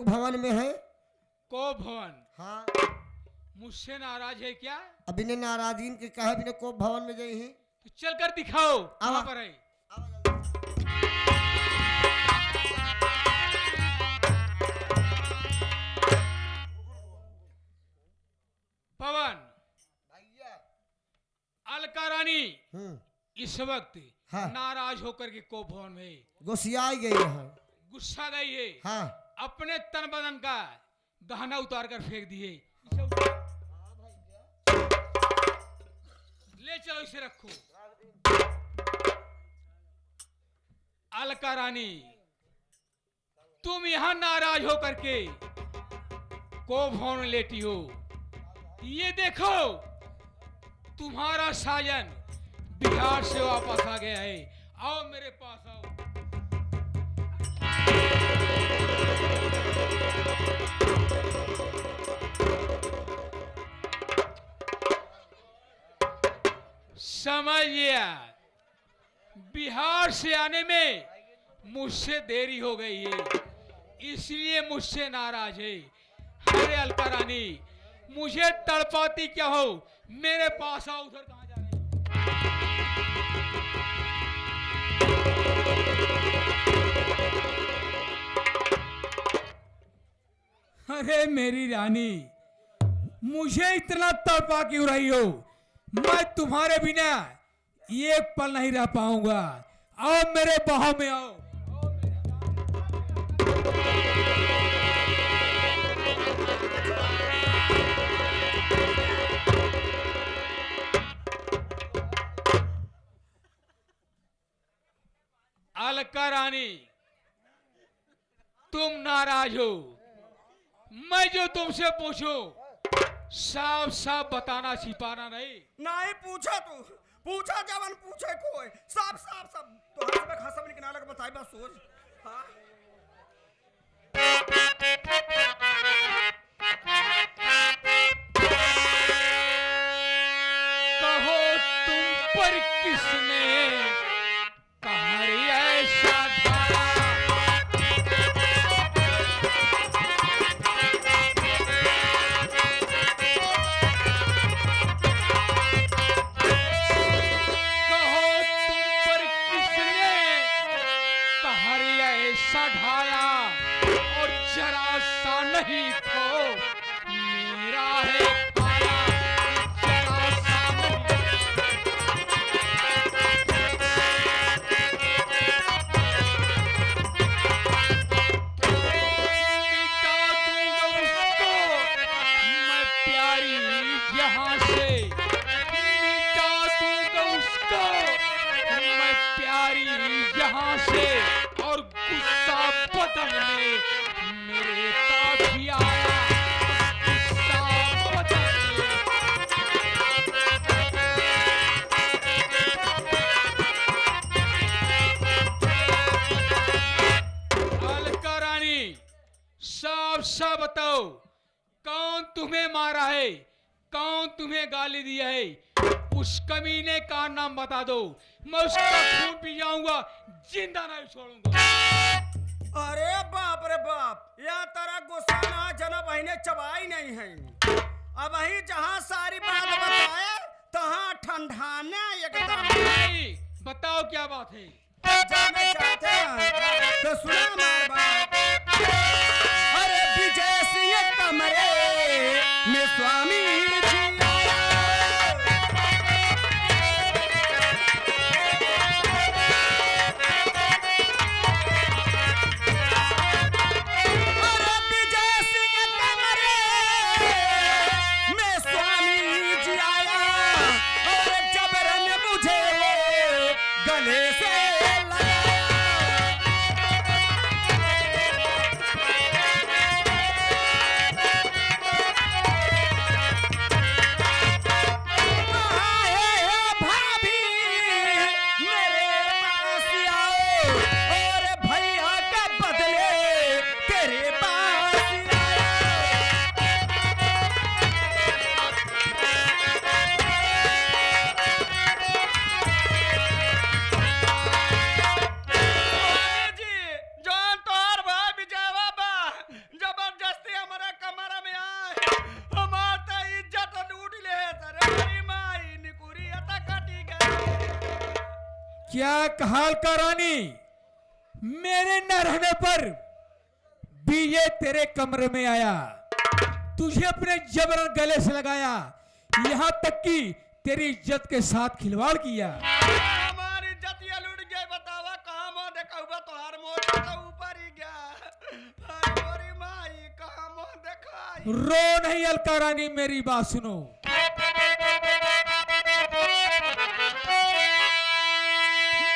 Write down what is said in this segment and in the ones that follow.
भवन में है। को भवन? हाँ। मुझसे नाराज है क्या? अभी ने नाराजगीन के कहे बिना को भवन में गई है। तो चल कर दिखाओ कहाँ पर है। पवन, अलका रानी इस वक्त हाँ। नाराज होकर के को भवन में गुस्सियाई गई है। गुस्सा गई है। हाँ। अपने तन बदन का गहना उतार कर फेंक दिए। ले चलो इसे रखो। अलका रानी, तुम यहां नाराज होकर के को भवन में लेटी हो। ये देखो तुम्हारा साजन बिहार से वापस आ गया है। आओ मेरे पास आओ। समझ गया, बिहार से आने में मुझसे देरी हो गई है, इसलिए मुझसे नाराज है। अरे अलका रानी, मुझे तड़पाती क्या हो, मेरे पास आओ। उधर कहां जा रही? अरे मेरी रानी, मुझे इतना तड़पा क्यों रही हो? मैं तुम्हारे बिना एक पल नहीं रह पाऊंगा। आओ मेरे बाहों में आओ। अलका रानी, तुम नाराज हो। मैं जो तुमसे पूछूं साफ साफ बताना, छिपाना नहीं। नहीं पूछा तू, पूछा जवन पूछे कोई साफ साफ सब तो हर में खासा में किनारे बताई बस सोच। हाँ कहो तुम पर किसने कहर ऐसा धारा, ढाया और जरा सा नहीं तो मेरा है खाया, जरा सा मिटा दूंगा उसको मैं प्यारी यहाँ से, मिटा दूंगा उसको मैं प्यारी यहाँ से। और गुस्सा बदन में मेरे काफी आया, गुस्सा बदन में। अलका रानी, साफ साफ बताओ, कौन तुम्हें मारा है, कौन तुम्हें गाली दिया है? उस कमीने का नाम बता दो, मैं उसका खून पी जाऊंगा, जिंदा नहीं छोड़ूंगा। अरे बाप रे बाप, या तेरा गुस्सा ना जना बहने चबाई नहीं है। अब ही जहाँ सारी बात बताए तहाँ ठंडाने एकदम। नहीं, बताओ क्या बात है? जाने चाहते हैं तो सुना हमारी बात। अरे विजय सिंह कमरे में स्वामी जी क्या कहाल का रानी, मेरे न रहने पर बीजे तेरे कमरे में आया, तुझे अपने जबरन गले से लगाया, यहां तक कि तेरी इज्जत के साथ खिलवाड़ किया। हमारी इज्जत ये लूट गई, बतावा कहाँ मुंह देखा हुआ तोहार मोटा तो ऊपर ही गया। हाय मोरी माई कहाँ मुंह देखा। रो नहीं अलका रानी, मेरी बात सुनो।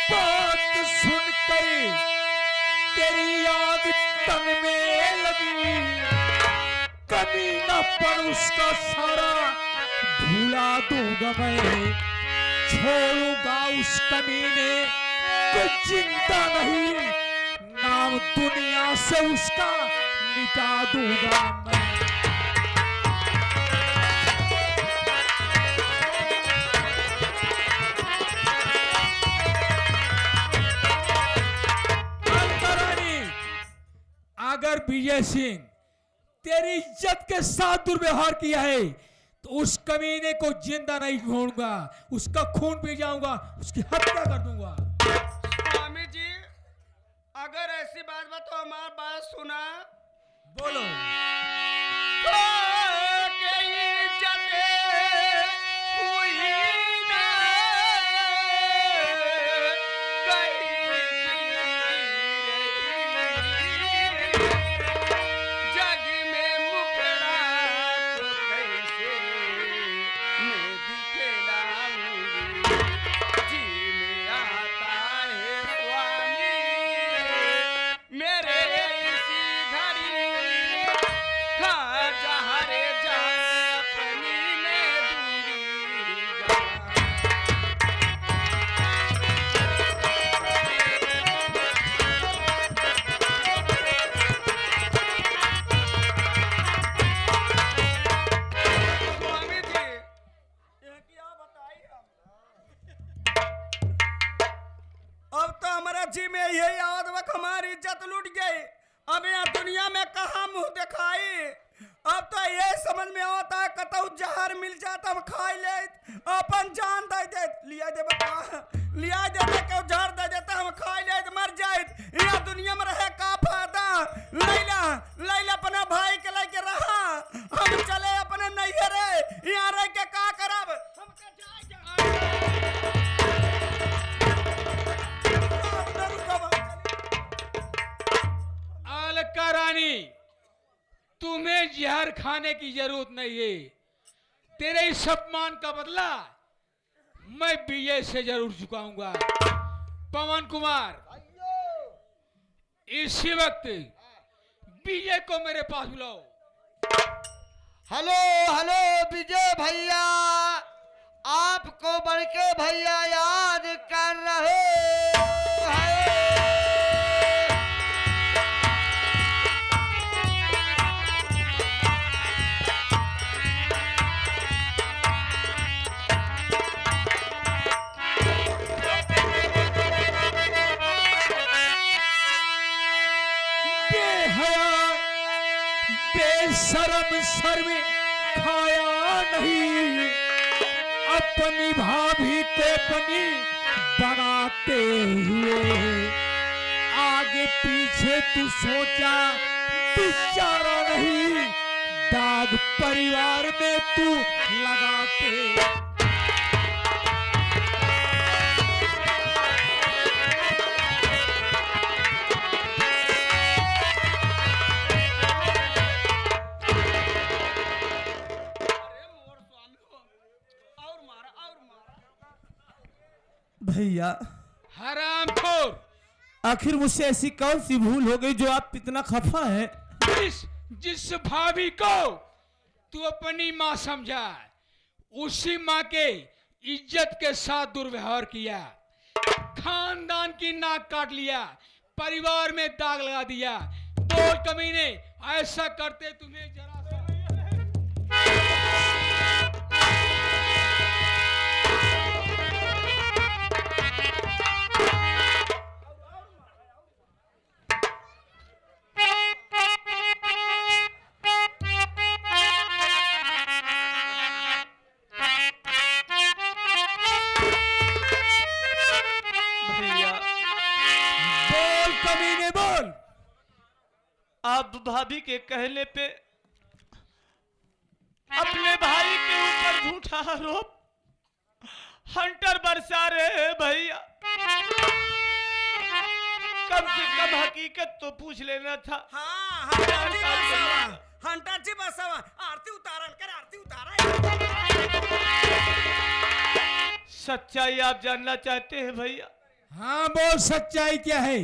बात सुनकर तेरी याद तन में लगी, कमीनापन उसका सारा भुला दूंगा मैं, छोड़ूंगा उस कमीने को जिंदा नहीं, नाम दुनिया से उसका मिटा दूंगा मैं। अगर विजय सिंह तेरी इज्जत के साथ दुर्व्यवहार किया है तो उस कमीने को जिंदा नहीं छोड़ूंगा, उसका खून पी जाऊंगा, उसकी हत्या कर दूंगा। स्वामी जी अगर ऐसी बात बा तो हमारी बात सुना। बोलो। जी में यही याद वक्त हमारी इज्जत लूट गई, अब यहाँ दुनिया में कहाँ मुंह दिखाई। अब तो ये समझ में आता है कतौ जहर मिल जाता हम खाई ले, अपन जान दे दे लिया दे बता लिया दे दे क्यों जहर दे देता हम खाई ले मर जाए। यहाँ दुनिया में रहे का फायदा। लैला लैला अपना भाई के लेके रहा, हम चले अपने नैहरे, यहाँ रह के का करब हम अलका रानी तुम्हें जहर खाने की जरूरत नहीं है, तेरे इस अपमान का बदला मैं विजय से जरूर चुकाऊंगा। पवन कुमार इसी वक्त विजय को मेरे पास बुलाओ। हेलो हेलो विजय भैया, आपको बड़के भैया याद कर रहे हैं। शर्म शर्म खाया नहीं, अपनी भाभी को अपनी बनाते हुए, आगे पीछे तू सोचा बेचारा नहीं, दाग परिवार में तू लगाते। भैया हरामखोर, आखिर मुझसे ऐसी कौन सी भूल हो गई जो आप इतना खफा हैं? जिस भाभी को तू अपनी माँ समझा, उसी माँ के इज्जत के साथ दुर्व्यवहार किया, खानदान की नाक काट लिया, परिवार में दाग लगा दिया। बोल कमीने, ऐसा करते तुम्हें जरा भाभी के कहने पे अपने भाई के ऊपर झूठा आरोप हंटर बरसा रहे हैं भैया। कम से कम हकीकत तो पूछ लेना था। हाँ हंटर जी बसावा आरती उतारन कर आरती उतारा। सच्चाई आप जानना चाहते हैं भैया? हाँ बोल, सच्चाई क्या है?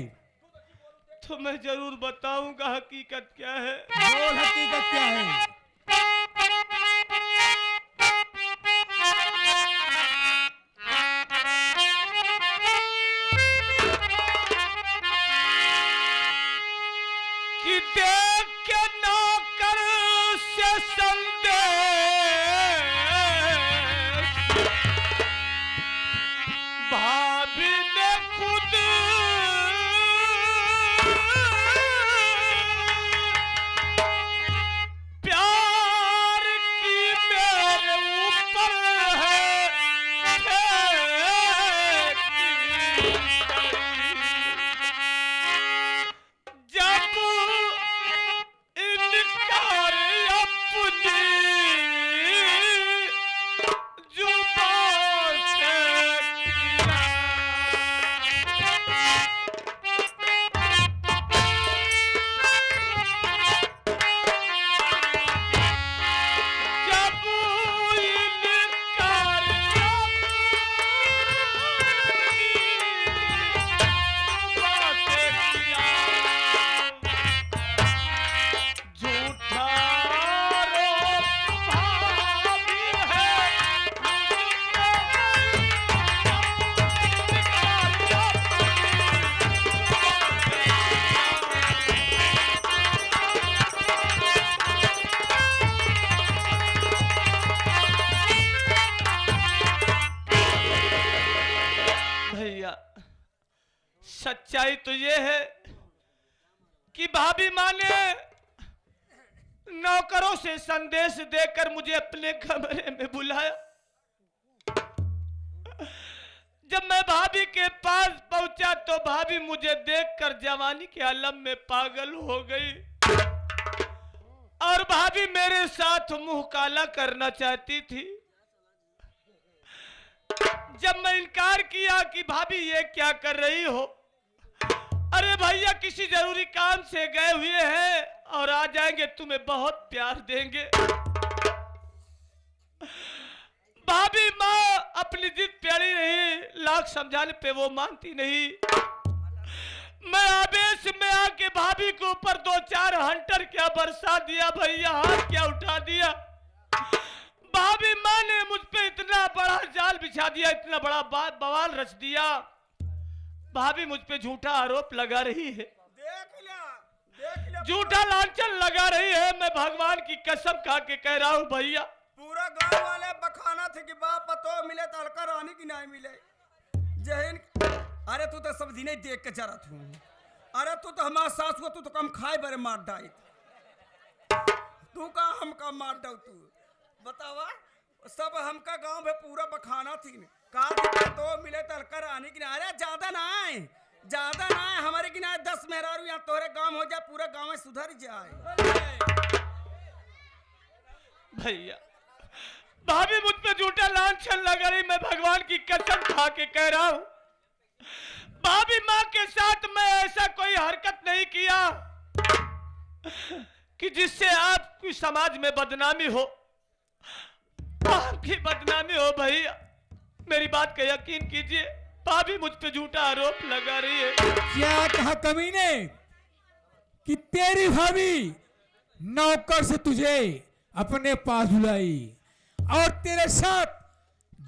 तो मैं जरूर बताऊंगा हकीकत क्या है। बोल, हकीकत क्या है? कि देख के नौकर से संदेश भाभी ने खुद प्यार की मेरे ऊपर है जब इनकार अपनी जुबान से किया। जब इनकार झूठा आरोप भाभी है भैया। सच्चाई तो ये है कि भाभी माँ ने नौकरों से संदेश देकर मुझे अपने कमरे में बुलाया। जब मैं भाभी के पास पहुंचा तो भाभी मुझे देखकर जवानी के आलम में पागल हो गई और भाभी मेरे साथ मुंह काला करना चाहती थी। जब मैं इनकार किया कि भाभी ये क्या कर रही हो, अरे भैया किसी जरूरी काम से गए हुए हैं और आ जाएंगे, तुम्हें बहुत प्यार देंगे। भाभी माँ अपनी जिद पे अड़ी रही, लाख समझाने पे वो मानती नहीं। मैं आवेश में आके भाभी के ऊपर 2-4 हंटर क्या बरसा दिया भैया, हाथ क्या उठा दिया। भाभी माँ ने मुझ पे इतना बड़ा जाल बिछा दिया, इतना बड़ा बात बवाल रच दिया। भाभी मुझ पे झूठा आरोप लगा रही है, देख लिया झूठा लांछन लगा रही है। मैं भगवान की कसम खा के कह रहा हूँ भैया, पूरा गांव वाले बखाना थे कि बाप पतो मिले तो हल्का रानी की नहीं मिले जहीन। अरे तू तो सब दिन देख के जरा तू, अरे तू तो हमारा सास हुआ, तू तो कम खाए बरे मार डाई, तू का हमका मार दो। तू बतावा सब हमका गांव में पूरा बखाना थी का तो मिले तो हल्का रानी की नहीं। अरे ज्यादा ना हमारे की ना 10 मेहरारू यहाँ तोरे गांव हो जाए, पूरा गांव में सुधर जाए। भैया भाभी मुझ पे झूठा लांछन लगा रही। मैं भगवान की कसम खा के कह रहा हूँ, भाभी माँ के साथ मैं ऐसा कोई हरकत नहीं किया कि जिससे आपकी समाज में बदनामी हो, आपकी बदनामी हो। भैया मेरी बात का यकीन कीजिए, भाभी मुझ पे झूठा आरोप लगा रही है। क्या कहा कमीने कि तेरी भाभी नौकर से तुझे अपने पास बुलाई और तेरे साथ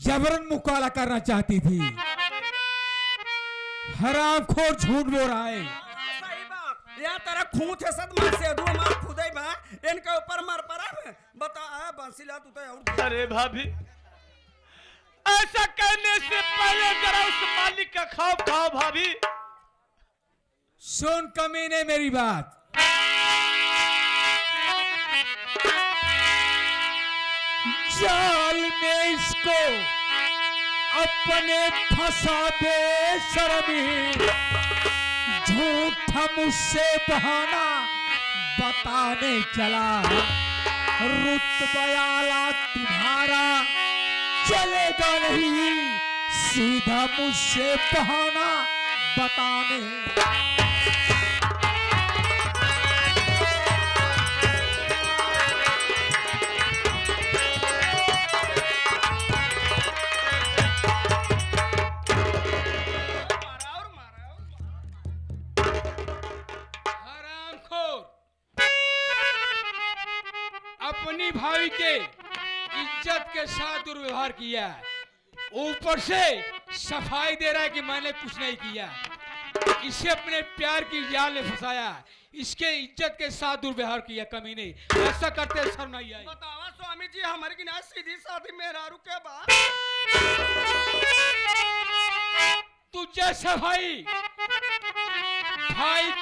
जबरन मुकाला करना चाहती थी। हरामखोर झूठ बोल रहा है। सही बात, या तेरा खून थे सद मार से दो मार खुदे बा इनके ऊपर मार पड़ा। बता आ बंसीला तू तो और। अरे भाभी ऐसा कहने से पहले जरा उस मालिक का खौफ खाओ। भाभी सुन कमीने मेरी बात, जाल में इसको अपने फंसा दे शर्मी, झूठा मुझसे बहाना बताने चला, रुतबयाला तुम्हारा चलेगा नहीं, सीधा मुझसे बहाना बताने। अपनी भाई के इज्जत के साथ दुर्व्यवहार किया, ऊपर से सफाई दे रहा है कि मैंने कुछ नहीं किया। इसे अपने प्यार की जाल में फंसाया, इसके इज्जत के साथ दुर्व्यवहार किया। कमीने ऐसा करते शर्म नहीं आई। बतावा स्वामी जी, हमारे की ना सीधी साधी मेहरारू के बाद तू जैसा भाई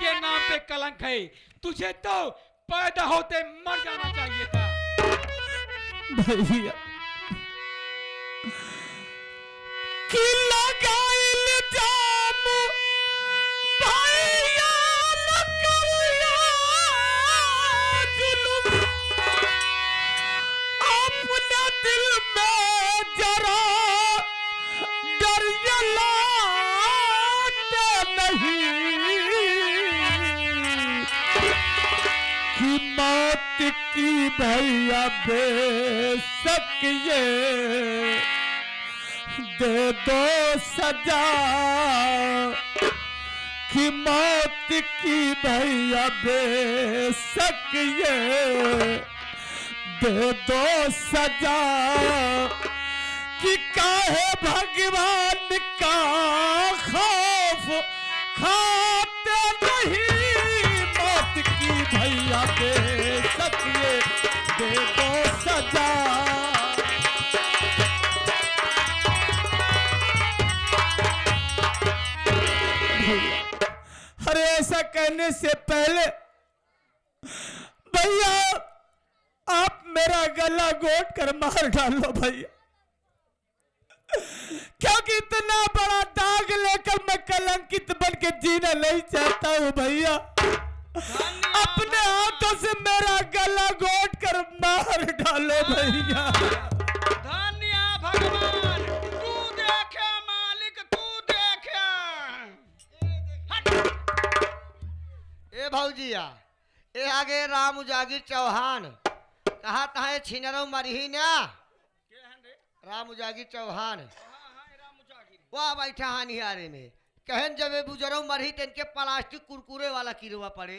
के नाम पे कलंक है, तुझे तो पैदा होते मर जाना चाहिए था। भैया कि लगा इल्जाम भैया लकड़िया जुल्म अपने दिल में जरा डर जलाते नहीं कि मौत की भैया बेशक ये दे दो सजा, कि मौत की भैया बेशक ये दे दो सजा, कि काहे भगवान का खौफ खाते नहीं, मौत की भैया बेशक ये दे दो सजा। अरे ऐसा कहने से पहले भैया आप मेरा गला घोट कर मार डालो भैया, क्योंकि इतना बड़ा दाग लेकर मैं कलंकित बन के जीना नहीं चाहता हूँ भैया। अपने हाथों से मेरा गला घोट कर मार डालो भैया। धन्य भगवान, तू देखे मालिक, तू देखे। ए भौजिया, ए आगे राम उजागिर चौहान कहा तहा छिनरो मरही ना। राम उजागिर चौहान वाह बैठा हानिहारे में कहन जब बुजरो मरही तेन के प्लास्टिक कुरकुरे वाला किरवा पड़े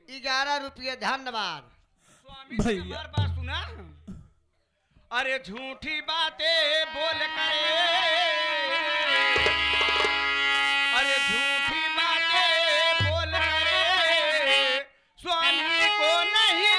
11 रुपये। धन्यवाद स्वामी जी, हमारी बात सुना। अरे झूठी बातें बोल करे, अरे झूठी बातें बोल करे, स्वामी को नहीं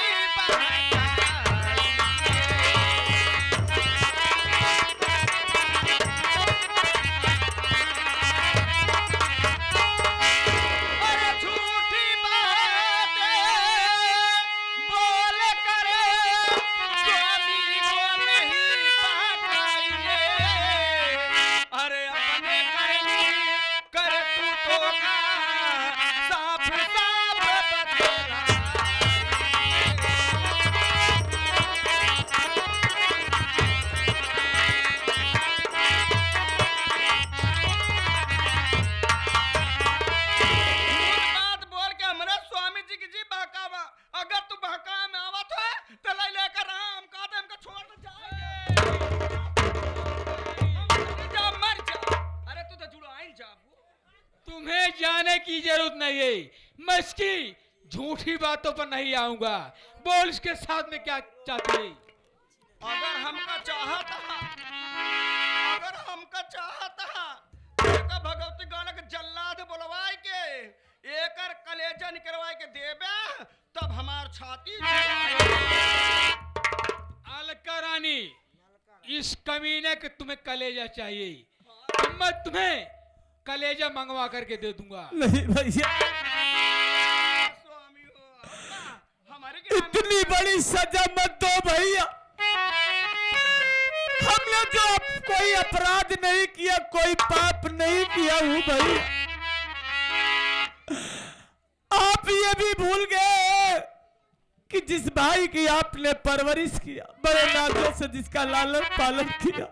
तुम्हें जाने की जरूरत नहीं है, मैं इसकी झूठी बातों पर नहीं आऊंगा। बोल इसके साथ में क्या चाहती है? अगर हमका चाहता, अगर हमका चाहता तो भगवती गाना के जल्लाद बुलवाए के एकर कलेजा निकलवाए के देबे, तब हमार छाती। अलका रानी, इस कमीने के तुम्हें कलेजा चाहिए, तो मैं तुम्हें कलेजा मंगवा करके दे दूंगा। नहीं भैया, स्वामी हो, हमारे के इतनी बड़ी सजा मत दो भैया। हमने जो कोई अपराध नहीं किया, कोई पाप नहीं किया हूँ भैया। भी भूल गए कि जिस भाई की आपने परवरिश किया, बड़े नाजों से जिसका लालन पालन किया,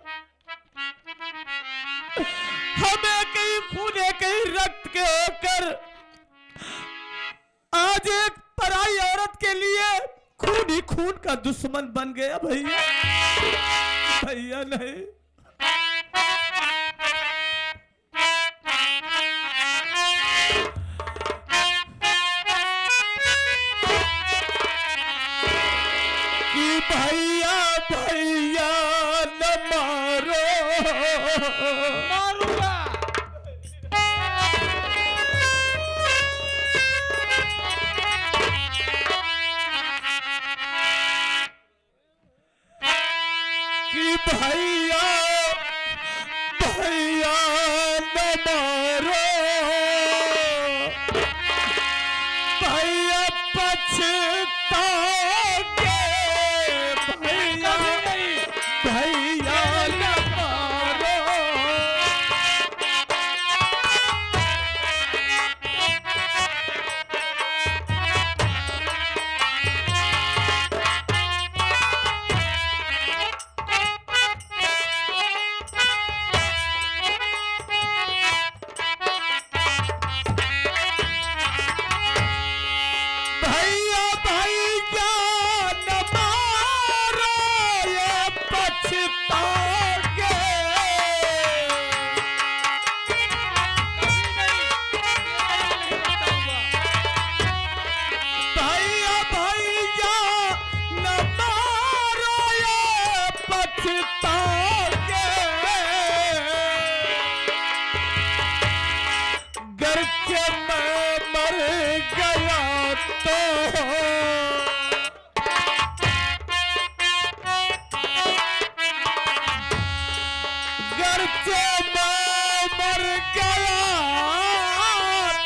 हमें कहीं खून कहीं रक्त के होकर आज एक पराई औरत के लिए खून ही खून का दुश्मन बन गया। भैया भैया नहीं, कि भैया भैया न मारो, मारूंगा। कि भैया भैया न मारो, भैया पछताओगे, भैया भैया न मारो। भैया भैया न मारो, ये पछताओगे। भैया भैया न मारो, ये पछताओगे। घर के मैं मर गया तो घर से मैं मर गया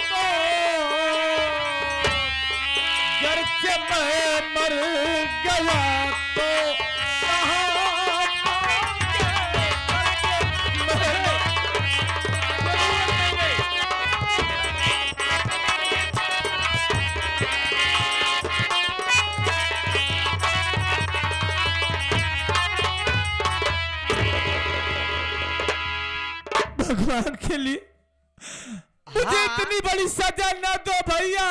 तो, घर से मैं मर गया तो कहाँ भगवान के लिए मुझे हाँ। इतनी बड़ी सजा न दो भैया।